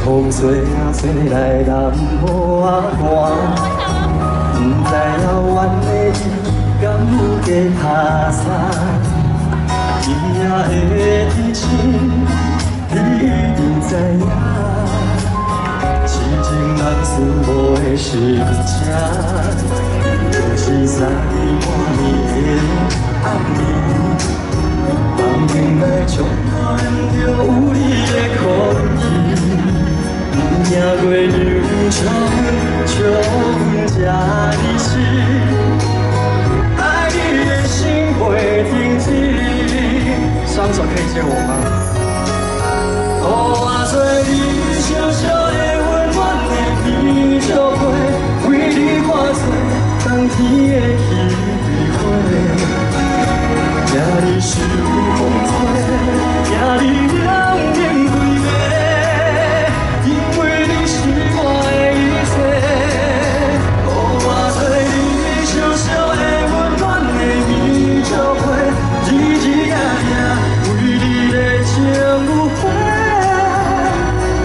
风吹啊吹来南无啊寒，不知遥远的你敢有加他山？伊也会知情，你一定知影。痴情男子无的时间，就是三更半暝的暗暝。 梦境内充满着有你的空气，不惊过人潮，笑阮这离世，爱你的心会停止。双手可以借我吗？哦，我做你小小的温暖的啤酒杯，为你看做冬天的虚花。 惊你受风吹，惊你两眼归暝，因为你是我的一切。哦，我做你小小的温暖的啤酒杯，日日夜夜为你的情如火。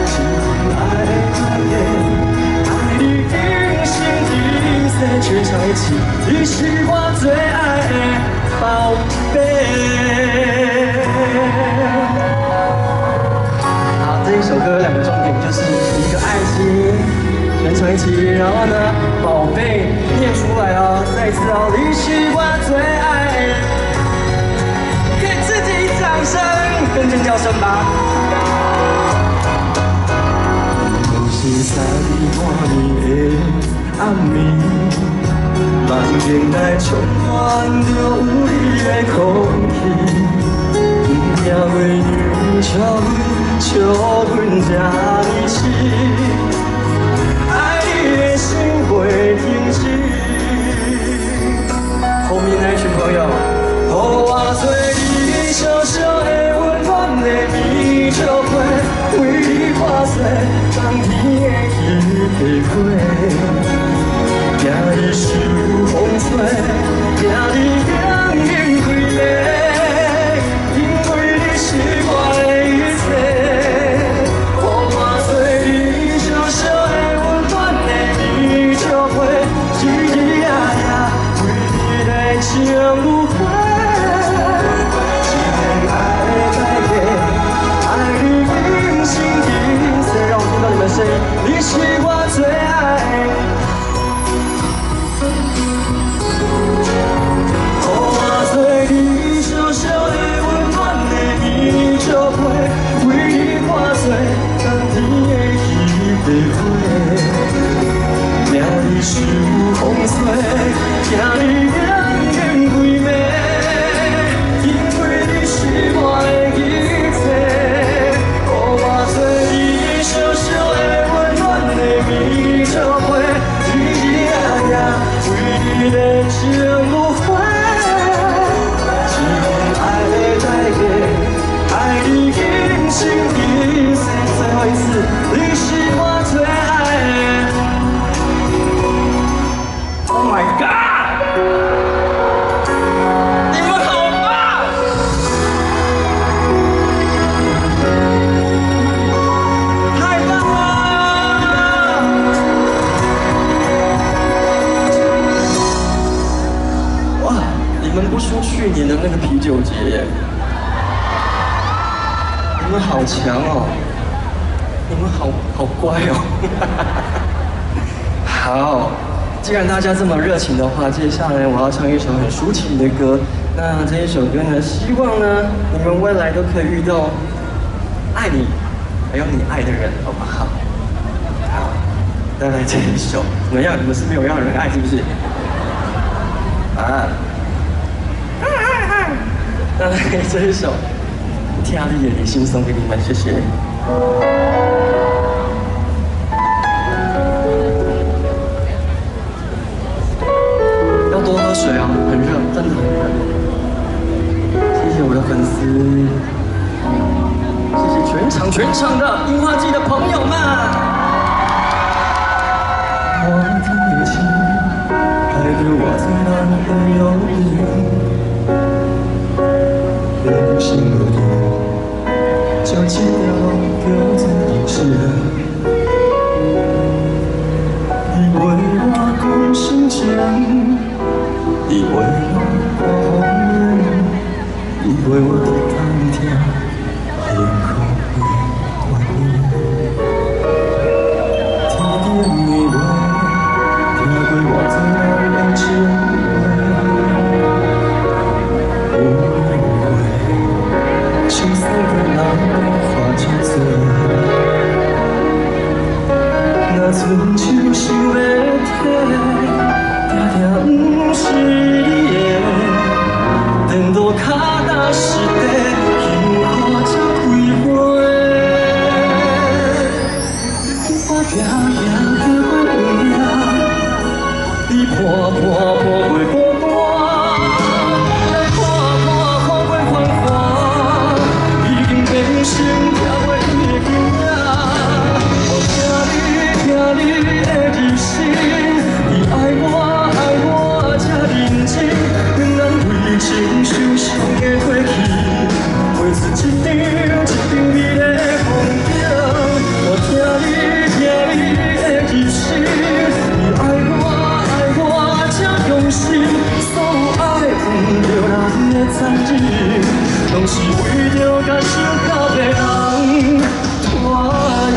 是份爱的爱你今生今世，全场一起，你是我最爱的。 宝贝。好，这一首歌有两个重点，就是一个爱心，全程一起，然后呢，宝贝念出来哦，再一次哦，你是我最爱，给自己掌声跟尖叫声吧。都是三半暝的暗暝。 梦境内充满着有你的空气，不惊过人潮，笑阮这离世，爱你的心会停止。后面那一群朋友，哦，我做你小小的温暖的啤酒杯，为你看碎冬天的雨花。 惊你受风吹，惊你两眼归暝，因为你是我的一切。哦，我做你小小的温暖的啤酒杯，日日夜夜为你的情如火。一片爱的代价，爱你今生今世。让我听到你们声音，你是我最爱。 惊你受风吹，惊你两眼归暝，因为你是我的一切。哦，我做你小小的温暖的啤酒杯，日日夜夜为你的情如火。一份爱的代价，爱你今生今世。最后一次，你是我最爱的。 Oh my god！ 你们好棒！太棒了！哇，你们不输去年的那个啤酒节耶！你们好强哦！你们好乖哦！好。 既然大家这么热情的话，接下来我要唱一首很抒情的歌。那这一首歌呢，希望呢你们未来都可以遇到爱你，还有你爱的人，好不好？好，再来这一首，怎么样？你们是没有让人爱，是不是？啊！再来这一首《天地的心》送给你们，谢谢。多喝水啊，很热，真的很热。谢谢我的粉丝，谢谢全场的樱花季的朋友们。我的情带着我最难的忧郁，人心如电，就切掉各自隐士。你陪我看风雨，你陪我伫冬天幸福的原因。天顶的月，听过偌多人的情话，有话，青涩的人化成水。 若春秋想要体，定定不是你的。等到脚踏实地，幸福才开花。我行行行过有影，你伴伴过孤单，来看看看过繁华，已经变成跳过伊的景仔。 听你的日声，你爱我这认真，两人为情受伤的过去，画出一张美丽的风景。我听你的日声，你爱我这用心，所有爱换着人的残忍，拢是为着甲心靠的人拖延。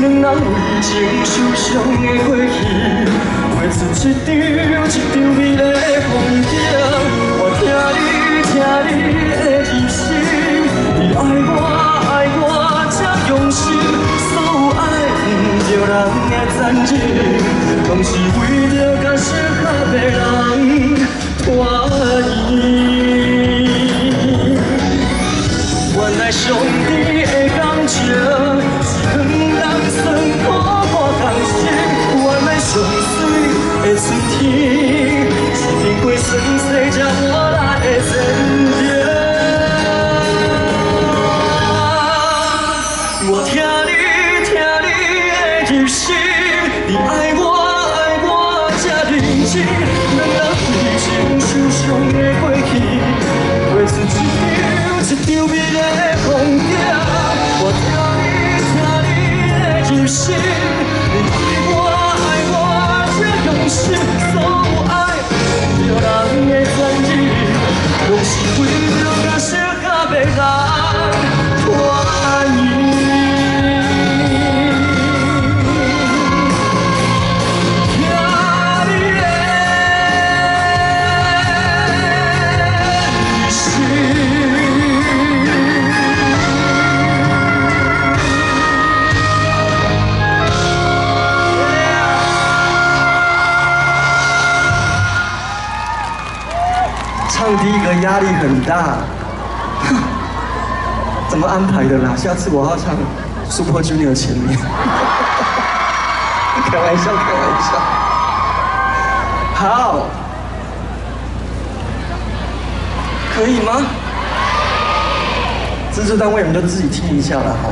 两人为情受伤的过去，画出一张美丽的风景。我听你的日声，你爱我这用心，所有爱换着人的残忍，拢是为着甲适合的人拖延。原来上帝的感情。 原来上水的春天，是经过酸洗才换来的真情。我听你的日声，你爱我这认真，两人为情受伤的过去，画出一张美丽的风景。我听你的日声。 所有爱，着人的残忍，拢是为着甲适合的人拖延。听你的日声。 唱第一个压力很大，怎么安排的啦？下次我要唱 Super Junior 前面，开玩笑，开玩笑。好，可以吗？制作单位你们就自己听一下了哈。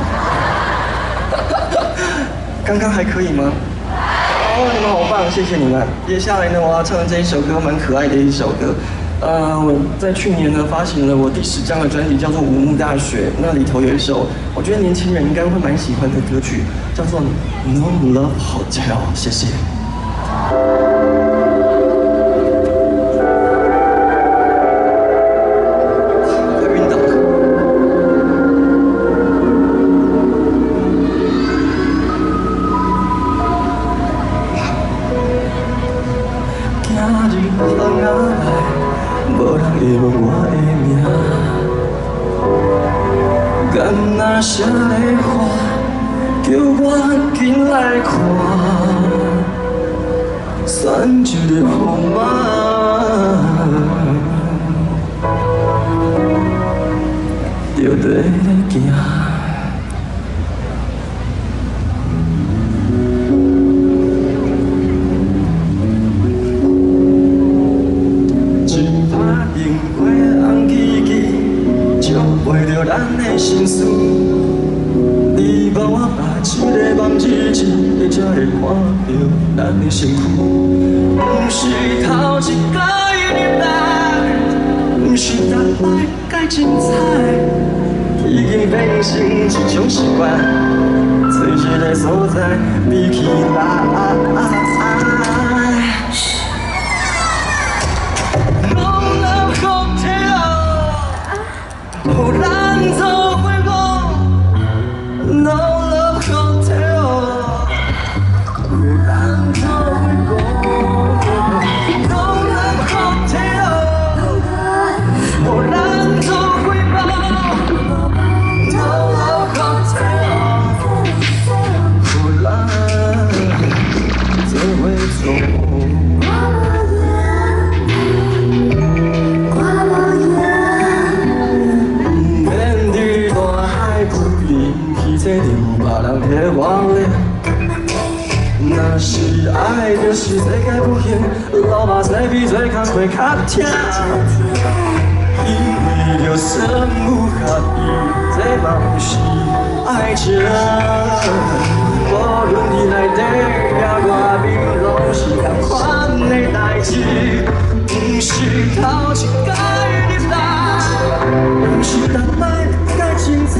刚刚还可以吗？哦，你们好棒，谢谢你们。接下来呢，我要唱的这一首歌蛮可爱的一首歌。我在去年呢发行了我第10张的专辑，叫做《五木大学》，那里头有一首我觉得年轻人应该会蛮喜欢的歌曲，叫做《No Love Hotel》。谢谢。快晕倒了。今日放下来。 无人会问我的名，干那些的花，叫我紧来看，选一个号码，就在行。 为着咱的心事，你帮我把一个梦日子，才会看到咱的幸福。不是头一摆入来，不是逐摆介精彩，已经变成一种习惯，找一个所在比起来。 互咱做伙讲 ，No Love Hotel。互咱做伙讲 ，No Love Hotel。互咱做伙讲 ，No Love Hotel。互咱做伙做。 这就有别人替我咧，若是爱，就是世界不幸，老目屎比做工课较疼。因为着生母合意，这嘛不是爱情。无论你内底也外面，拢是同款的代志，不是头一摆入来，不是逐摆介精彩。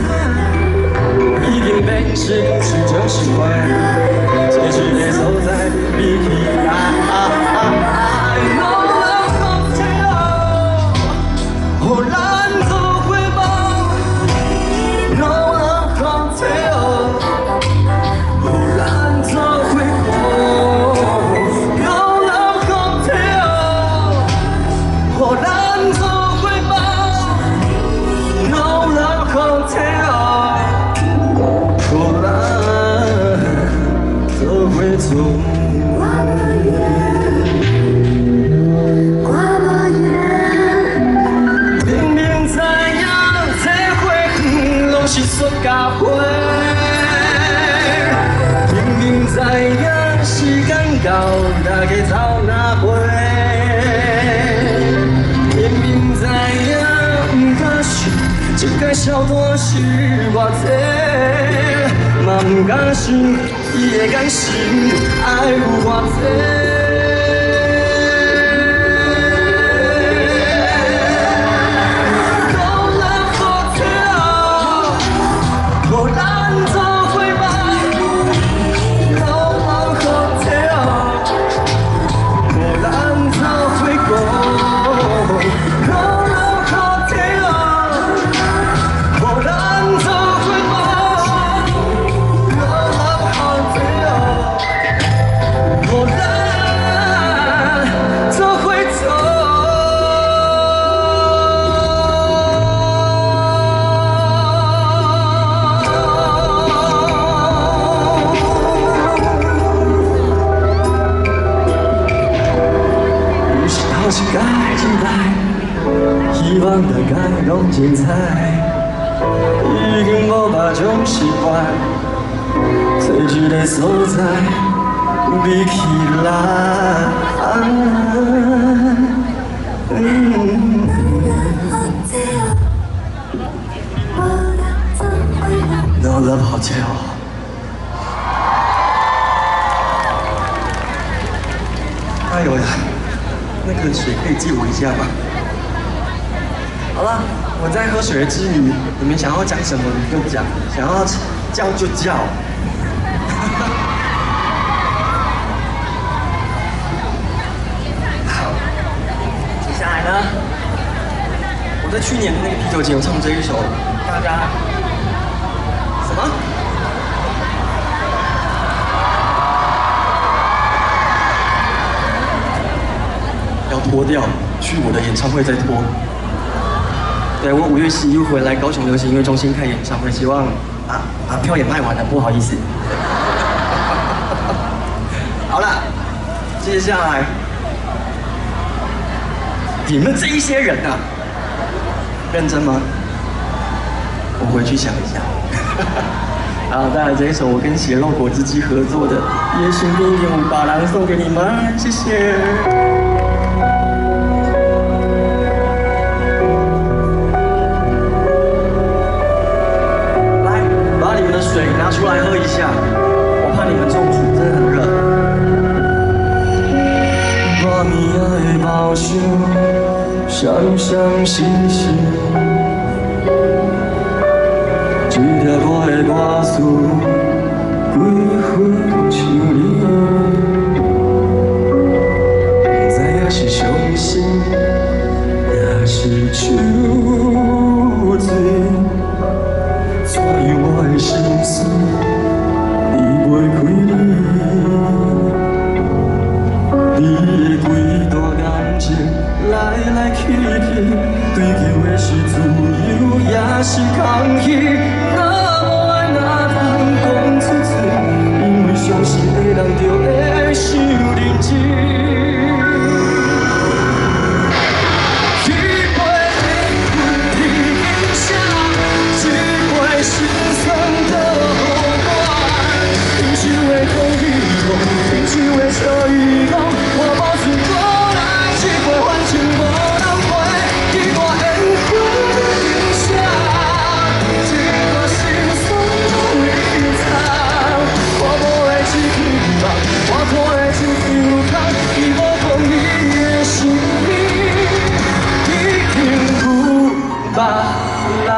已经变成一种习惯，这一个所在比起爱。No Love Hotel， 互咱做伙梦。No Love Hotel， 互咱做伙讲。No Love Hotel， 互咱做伙梦。No Love Hotel。 明明知影这花园拢是塑胶花，明明知影时间到，大家走哪飞？明明知影不敢想，这个小段是偌济，嘛不敢想。 伊的眼神爱有偌济。 是该期待，希望大家拢精彩，已经无别种习惯，找一个所在比起来。No Love Hotel。 哎呦呀！ 那个水可以借我一下吗？好了，我在喝水之余，你们想要讲什么你就讲，想要叫就叫。好，接下来呢，我在去年的那个啤酒节有唱这一首，大家什么？ 要脱掉，去我的演唱会再脱。对，我5月11回来高雄流行音乐中心开演唱会，希望票也卖完了，不好意思。好了，接下来你们这一些人啊，认真吗？我回去想一下。好，带来这一首我跟血肉果汁机合作的《夜行兵用把郎》送给你们，谢谢。来，把你们的水拿出来喝一下，我怕你们中暑，真的很热。把暝仔的梦想，闪闪星星。一粒我的歌词，几分像你，不知影是伤心，也是酒醉。怎样我的心思离袂开你？你的几段感情来来去去，追求的是自由，也是空虚。相信的人就会受认真。一杯烟熏你影响，一杯心酸的后半。饮酒的空虚梦，饮酒的笑语讲，我保存过来，一杯换情无人陪。一段烟熏你影响，一段心酸的遗藏。我看的就流空，伊无讲你的心意，已经有别人。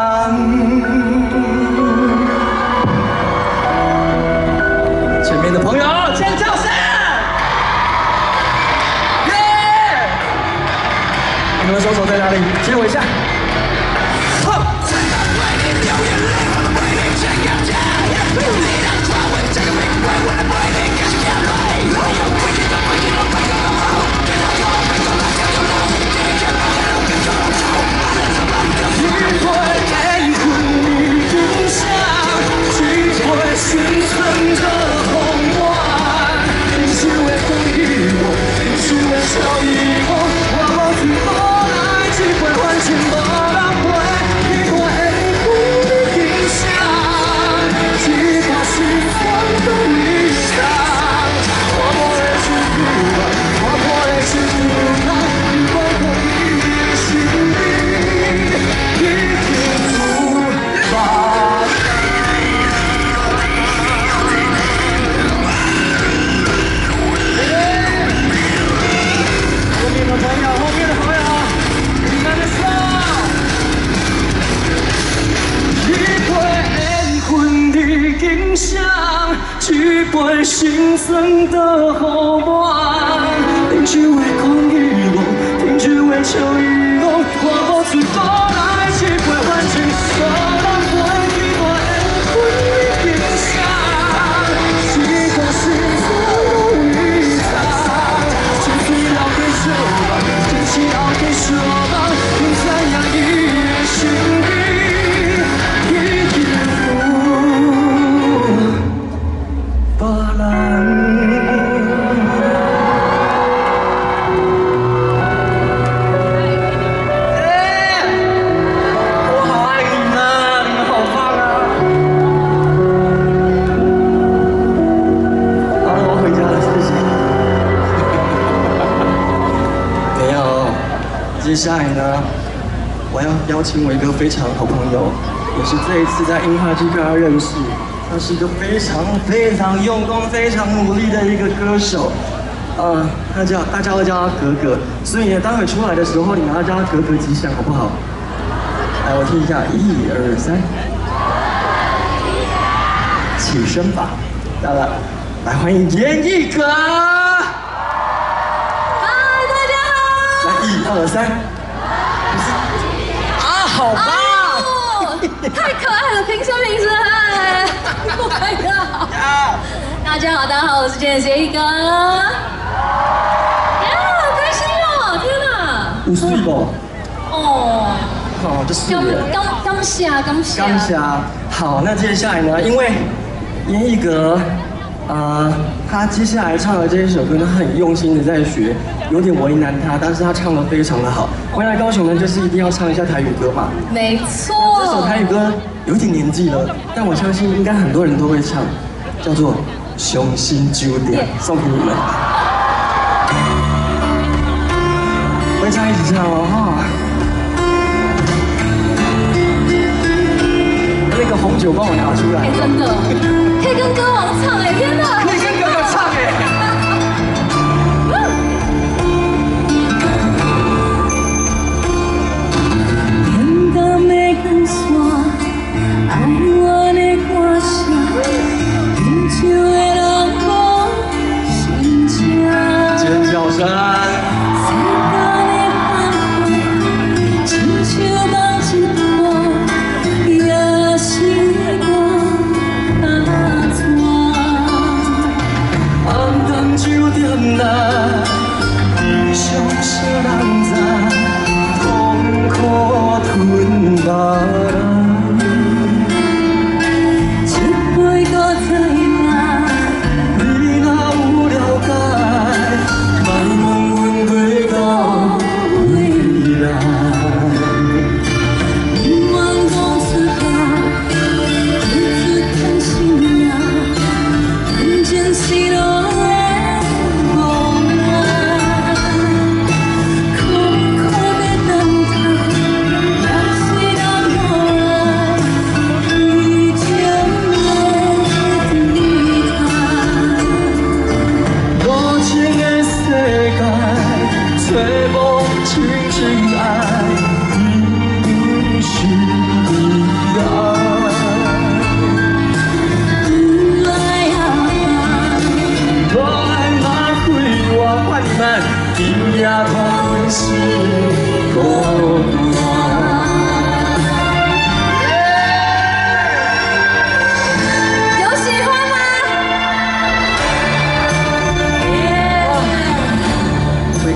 前面的朋友，尖叫声！耶！你们双手在哪里？接我一下。一杯心酸的后半，饮酒的空虚梦，饮酒的笑语讲，我无醉过来，一杯换情无人陪，一段烟熏你影响，一段心酸的遗藏，情绪留给相伴，真情留给相伴，不知影伊的心意已经有别人。我好爱你们啊，你们好棒啊！好了，我回家了，谢谢。没有，接下来呢，我要邀请我一个非常好朋友，也是这一次在樱花季跟他认识。他是一个非常用功、非常努力的一个歌手，大家会叫他格格，所以呢，待会出来的时候，你们要叫他格格吉祥，好不好？来，我听一下，1、2、3，起身吧，到了，来欢迎严艺格。嗨，大家好。来，1、2、3，好棒！太可爱了，平声，嗨！Oh my god！大家好，我是简洁一哥。呀，好开心哦！天哪！有水不？哦，好，就是刚下。好，那接下来呢？因为严艺格，他接下来唱的这一首歌呢，很用心的在学，有点为难他，但是他唱得非常的好。回来高雄呢，就是一定要唱一下台语歌嘛。没错。这首台语歌有点年纪了，但我相信应该很多人都会唱，叫做《伤心酒店》，送给你们。会唱一起唱哦，哈。那个红酒帮我拿出来。真的，可以跟歌王唱哎，天哪！可以跟哥哥唱哎。天东的光线，爱我的歌声，饮酒的人无心情。尖叫声。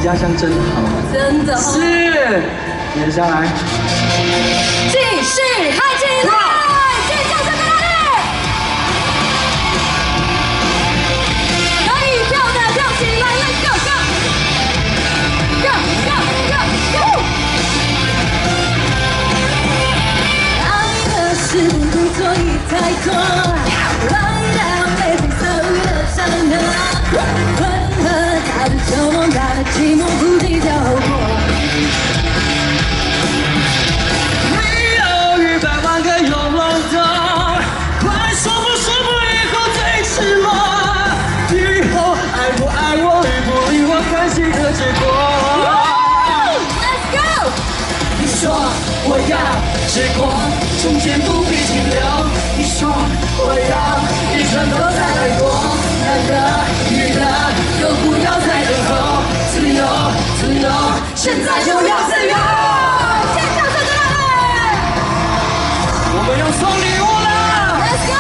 家乡真好，真的是。接下来，继续嗨起来，尖叫声在哪里？可以跳的跳起来 ，Let's go！ 爱的是动作已太多，来到每天遭遇的伤痕。他的旧梦，他的寂寞，不计较后果。没有100万个拥抱，快说不以后最赤裸。以后爱不爱我，理不理我，看谁的结果。Let's go！ 你说我要时光，中间不必停留。你说我要一生都再来过，男的女的都不要再等候，自由自由，现在就要自由。尖叫声在哪里？我们要送礼物了 ，Let's go！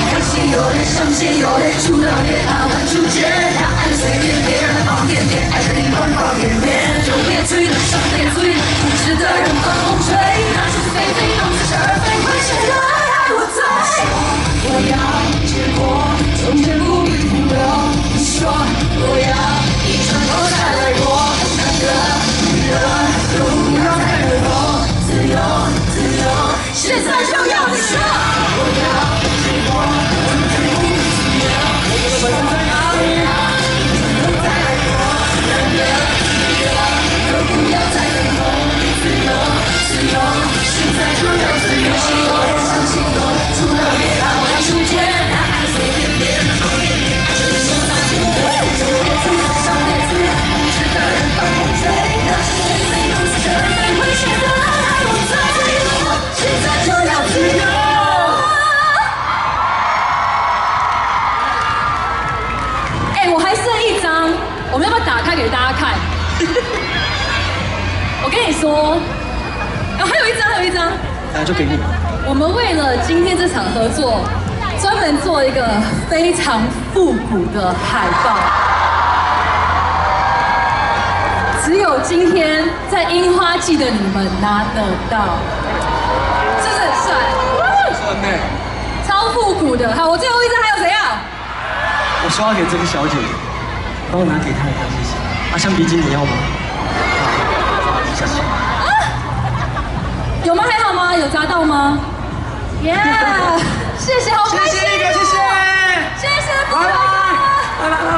开心有点伤心有点出了点爱玩出界，让爱随便别人放点点，爱的灵魂放点点，就别醉了，伤别醉了，不值得人风吹，那是非非，弄似是而非，为谁的爱我醉？我要结果，从前不必停留。你说我要一生都再来过，男的女的都不要再等候，自由自由，现在就要你说。我要结果，从前不必停留。我要一生都再来过，男的女的都不要再等候，自由自由，现在就要自由。有点伤心，有点出了别爱玩出界，让爱随便别人放点点，爱着你手上牵对，就别醉了，伤别醉了，不值得人帮我追，那是非非，弄似是而非，为谁的爱我醉？现在就要自由。我还剩一张，我们要不要打开给大家看？我跟你说，还有一张，那就给你。我们为了今天这场合作，专门做一个非常复古的海报。只有今天在樱花季的你们拿得到，是不是很帅？酸呢？超复古的。好，我最后一张还有谁要？我说要给这个小姐姐，帮我拿给她一下，谢谢。啊，橡皮筋你要吗？下去。有吗？还好吗？有砸到吗？耶！谢谢，好开心哦！谢谢，谢谢，拜拜，拜拜。